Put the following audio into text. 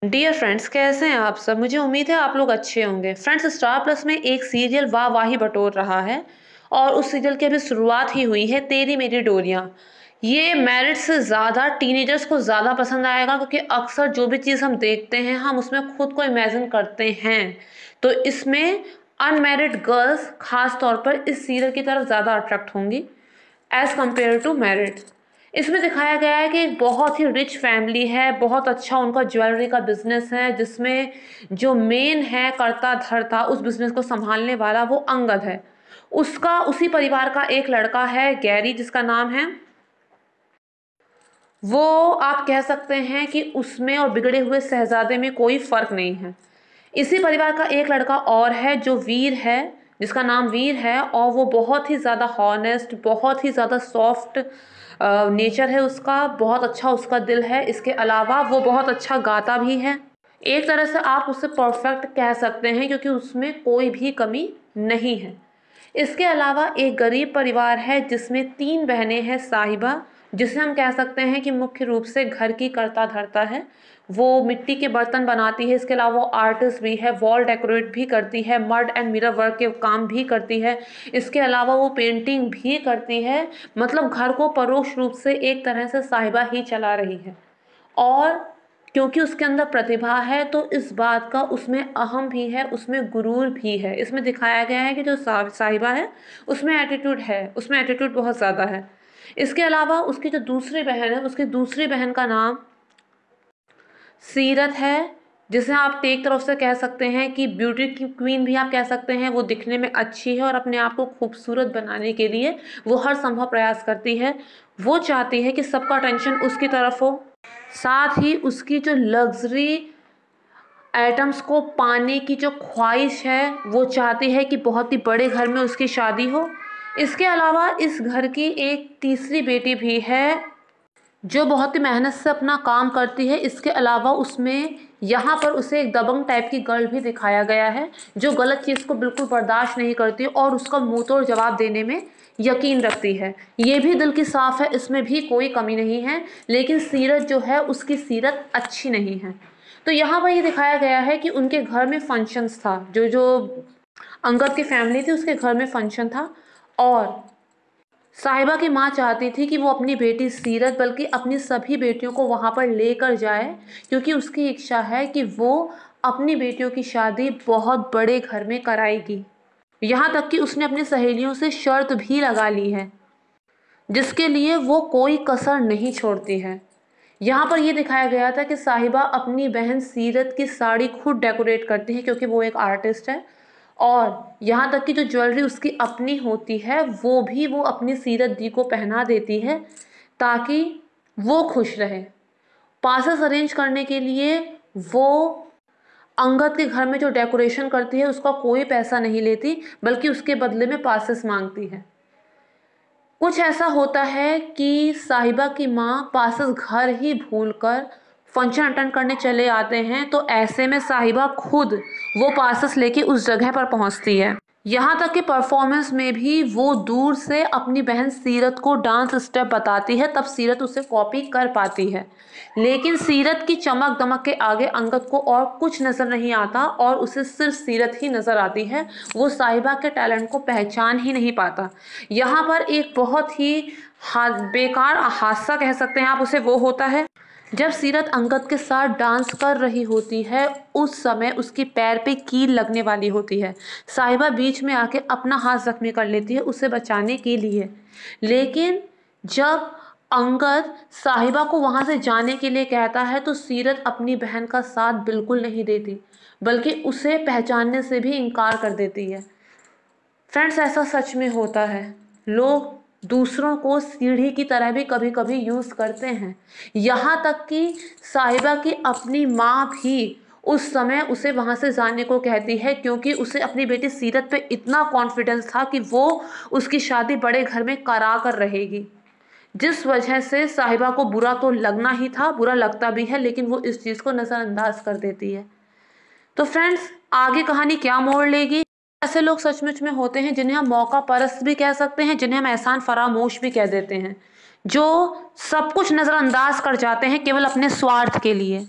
Dear friends, कैसे हैं आप सब? मुझे उम्मीद है आप लोग अच्छे होंगे। फ्रेंड्स, स्टार प्लस में एक सीरियल वाह वाही बटोर रहा है और उस सीरियल की अभी शुरुआत ही हुई है, तेरी मेरी डोरियां। ये मैरिड से ज़्यादा टीनेजर्स को ज़्यादा पसंद आएगा, क्योंकि अक्सर जो भी चीज़ हम देखते हैं हम उसमें खुद को इमेजिन करते हैं। तो इसमें अनमैरिड गर्ल्स खास तौर पर इस सीरियल की तरफ ज़्यादा अट्रैक्ट होंगी एज कम्पेयर टू मैरिड। इसमें दिखाया गया है कि एक बहुत ही रिच फैमिली है, बहुत अच्छा उनका ज्वेलरी का बिजनेस है, जिसमें जो मेन है करता धरता उस बिजनेस को संभालने वाला वो अंगद है। उसका उसी परिवार का एक लड़का है गैरी, जिसका नाम है, वो आप कह सकते हैं कि उसमें और बिगड़े हुए शहजादे में कोई फर्क नहीं है। इसी परिवार का एक लड़का और है जो वीर है, जिसका नाम वीर है, और वो बहुत ही ज़्यादा हॉनेस्ट, बहुत ही ज़्यादा सॉफ्ट नेचर है उसका, बहुत अच्छा उसका दिल है। इसके अलावा वो बहुत अच्छा गाता भी है। एक तरह से आप उसे परफेक्ट कह सकते हैं, क्योंकि उसमें कोई भी कमी नहीं है। इसके अलावा एक गरीब परिवार है जिसमें 3 बहनें हैं। साहिबा, जिसे हम कह सकते हैं कि मुख्य रूप से घर की करता धरता है। वो मिट्टी के बर्तन बनाती है, इसके अलावा वो आर्टिस्ट भी है, वॉल डेकोरेट भी करती है, मड एंड मिरर वर्क के काम भी करती है। इसके अलावा वो पेंटिंग भी करती है। मतलब घर को परोक्ष रूप से एक तरह से साहिबा ही चला रही है। और क्योंकि उसके अंदर प्रतिभा है तो इस बात का उसमें अहम भी है, उसमें गुरूर भी है। इसमें दिखाया गया है कि जो साहिबा है उसमें एटीट्यूड है, उसमें एटीट्यूड बहुत ज़्यादा है। इसके अलावा उसकी जो दूसरी बहन है, उसकी दूसरी बहन का नाम सीरत है, जिसे आप एक तरफ से कह सकते हैं कि ब्यूटी की क्वीन भी आप कह सकते हैं। वो दिखने में अच्छी है और अपने आप को खूबसूरत बनाने के लिए वो हर संभव प्रयास करती है। वो चाहती है कि सबका अटेंशन उसकी तरफ हो, साथ ही उसकी जो लग्जरी आइटम्स को पाने की जो ख्वाहिश है, वो चाहती है कि बहुत ही बड़े घर में उसकी शादी हो। इसके अलावा इस घर की एक तीसरी बेटी भी है जो बहुत ही मेहनत से अपना काम करती है। इसके अलावा उसमें यहाँ पर उसे एक दबंग टाइप की गर्ल भी दिखाया गया है, जो गलत चीज़ को बिल्कुल बर्दाश्त नहीं करती और उसका मुंह तोड़ जवाब देने में यकीन रखती है। ये भी दिल की साफ़ है, इसमें भी कोई कमी नहीं है। लेकिन सीरत जो है, उसकी सीरत अच्छी नहीं है। तो यहाँ पर ये दिखाया गया है कि उनके घर में फंक्शंस था, जो जो अंगद की फैमिली थी उसके घर में फंक्शन था, और साहिबा की माँ चाहती थी कि वो अपनी बेटी सीरत बल्कि अपनी सभी बेटियों को वहाँ पर लेकर जाए, क्योंकि उसकी इच्छा है कि वो अपनी बेटियों की शादी बहुत बड़े घर में कराएगी। यहाँ तक कि उसने अपनी सहेलियों से शर्त भी लगा ली है, जिसके लिए वो कोई कसर नहीं छोड़ती है। यहाँ पर ये दिखाया गया था कि साहिबा अपनी बहन सीरत की साड़ी खुद डेकोरेट करती है, क्योंकि वो एक आर्टिस्ट है। और यहाँ तक कि जो ज्वेलरी उसकी अपनी होती है वो भी वो अपनी सीरत दी को पहना देती है, ताकि वो खुश रहे। पासेस अरेंज करने के लिए वो अंगद के घर में जो डेकोरेशन करती है उसका कोई पैसा नहीं लेती, बल्कि उसके बदले में पासेस मांगती है। कुछ ऐसा होता है कि साहिबा की माँ पासेस घर ही भूलकर फंक्शन अटेंड करने चले आते हैं, तो ऐसे में साहिबा खुद वो पासेस लेके उस जगह पर पहुंचती है। यहाँ तक कि परफॉर्मेंस में भी वो दूर से अपनी बहन सीरत को डांस स्टेप बताती है, तब सीरत उसे कॉपी कर पाती है। लेकिन सीरत की चमक दमक के आगे अंगद को और कुछ नज़र नहीं आता और उसे सिर्फ सीरत ही नज़र आती है। वो साहिबा के टैलेंट को पहचान ही नहीं पाता। यहाँ पर एक बहुत ही बेकार हादसा कह सकते हैं आप उसे, वो होता है जब सीरत अंगद के साथ डांस कर रही होती है। उस समय उसकी पैर पे कील लगने वाली होती है। साहिबा बीच में आके अपना हाथ जख्मी कर लेती है उसे बचाने के लिए। लेकिन जब अंगद साहिबा को वहाँ से जाने के लिए कहता है तो सीरत अपनी बहन का साथ बिल्कुल नहीं देती, बल्कि उसे पहचानने से भी इनकार कर देती है। फ्रेंड्स, ऐसा सच में होता है। लोग दूसरों को सीढ़ी की तरह भी कभी कभी यूज़ करते हैं। यहाँ तक कि साहिबा की अपनी माँ भी उस समय उसे वहाँ से जाने को कहती है, क्योंकि उसे अपनी बेटी सीरत पे इतना कॉन्फिडेंस था कि वो उसकी शादी बड़े घर में करा कर रहेगी। जिस वजह से साहिबा को बुरा तो लगना ही था, बुरा लगता भी है, लेकिन वो इस चीज़ को नज़रअंदाज कर देती है। तो फ्रेंड्स, आगे कहानी क्या मोड़ लेगी? ऐसे लोग सचमुच में होते हैं जिन्हें हम मौका परस्त भी कह सकते हैं, जिन्हें हम एहसान फरामोश भी कह देते हैं, जो सब कुछ नज़रअंदाज कर जाते हैं केवल अपने स्वार्थ के लिए।